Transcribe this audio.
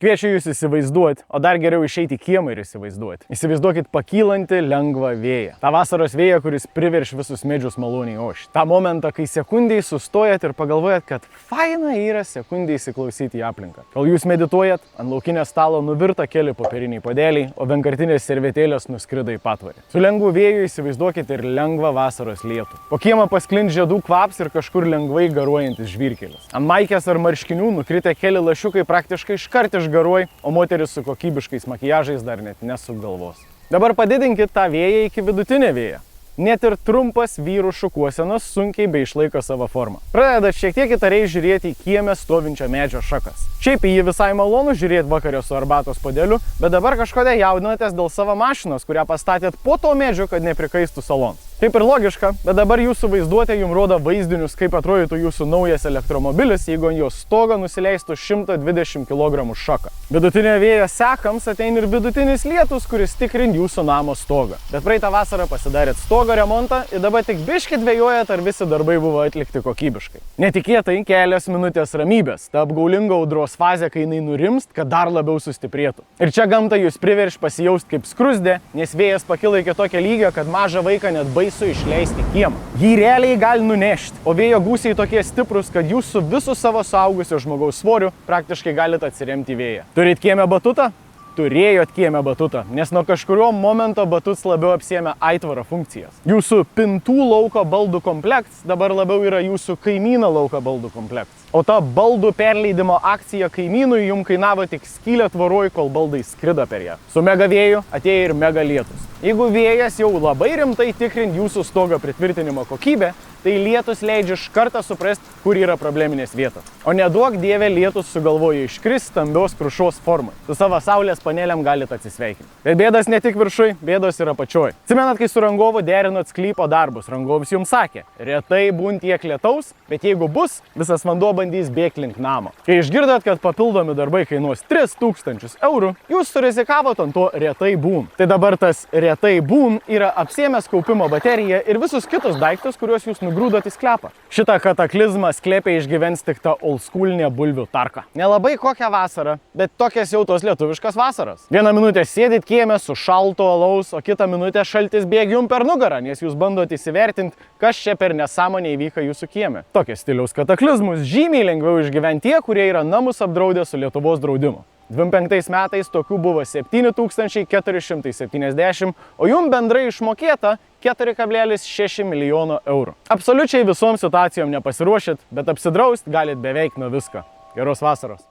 Kviečiu jūs įsivaizduoti, o dar geriau išeiti į kiemą ir įsivaizduoti. Įsivaizduokit pakylantį lengvą vėją. Ta vasaros vėją, kuris priverš visus medžius maloniai ošti. Ta momentą, kai sekundžiai sustojat ir pagalvojat, kad faina yra sekundžiai įsiklausyti į aplinką. Kol jūs medituojat, ant laukinio stalo nuvirta keli popieriniai puodeliai, o vienkartinės servetėlės nuskrido į patvorį. Su lengvu vėju įsivaizduokit ir lengvą vasaros lietų. Po kiemą pasklins žiedų kvaps ir kažkur lengvai garuojantis žvyrkelis. Ant maikės ar marškinių nukritę keli lašiukai praktiškai iškart išgaruoj, o moteris su kokybiškais makiažais dar net nesuk galvos. Dabar padidinkit tą vėją iki vidutinę vėją. Net ir trumpas vyrų šukuosenos sunkiai beišlaiko savo formą. Pradedat šiek tiek įtariai žiūrėti į kieme stovinčio medžio šakas. Šiaip į jį visai malonu žiūrėti vakarė su arbatos puodeliu, bet dabar kažkodėl jaudinatės dėl savo mašinos, kurią pastatėt po to medžio, kad neprikaistų salons. Taip ir logiška, bet dabar jūsų vaizduotė jums rodo vaizdinius, kaip atrodytų jūsų naujas elektromobilis, jeigu ant jo stogo nusileistų 120 kg šaką. Vidutinio vėjo sekams ateina ir vidutinis lietus, kuris tikrint jūsų namo stogą. Bet praeitą vasarą pasidarėt stogo remontą ir dabar tik biškį dvejojat, ar visi darbai buvo atlikti kokybiškai. Netikėtai kelios minutės ramybės, ta apgaulinga audros fazė, kai jinai nurimst, kad dar labiau sustiprėtų. Ir čia gamta jūs priverš pasijaust kaip skrusdė, nes vėjas pakilo iki tokio lygio, kad mažą vaiką net baisu išleisti kiemą. Jį realiai gali nunešti, o vėjo gūsiai tokie stiprus, kad jūs su visu savo suaugusio žmogaus svoriu praktiškai galite atsiremti į vėją. Turit kieme batutą? Turėjot kieme batutą, nes nuo kažkurio momento batuts labiau apsiėmė aitvaro funkcijas. Jūsų pintų lauko baldų komplektas dabar labiau yra jūsų kaimyno lauko baldų komplektas. O ta baldų perleidimo akcija kaimynui jums kainavo tik skylę tvoroj, kol baldai skrido per ją. Su mega vėju atėjo ir mega lietus. Jeigu vėjas jau labai rimtai tikrint jūsų stogo pritvirtinimo kokybę, tai lietus leidžia iš karto suprasti, kur yra probleminės vietos. O neduok dieve lietus sugalvoja iškris stambios krušos formai. Su savo saulės panelėm galite atsisveikinti. Bet bėdas ne tik viršui, bėdos yra pačioj. Atsimenat, kai su rangovu derinot sklypo darbus, rangovas jums sakė, retai būn tiek lietaus, bet jeigu bus, visas vanduo bandys bėgti link namo. Kai išgirdot, kad papildomi darbai kainuos 3000 eurų, jūs surizikavot ant to retai būn. Tai dabar tas retai būn yra apsiėmęs kaupimo bateriją ir visus kitus daiktus, kuriuos jūs nugrūdot į sklepą. Šitą kataklizmą sklepė išgyvens tik ta oldschoolinė bulvių tarka. Nelabai kokią vasarą, bet tokias jau tos lietuviškas vasaros. Vieną minutę sėdit kieme su šalto alaus, o kitą minutę šaltis bėgi jums per nugarą, nes jūs bandot įsivertinti, kas čia per nesąmonę įvyko jūsų kieme. Tokie stiliaus kataklizmus žymiai lengviau išgyventi tie, kurie yra namus apdraudę su Lietuvos draudimu. 25 metais tokių buvo 7470, o jums bendrai išmokėta 4,6 milijono eurų. Absoliučiai visom situacijom nepasiruošit, bet apsidraust galit beveik nuo visko. Geros vasaros.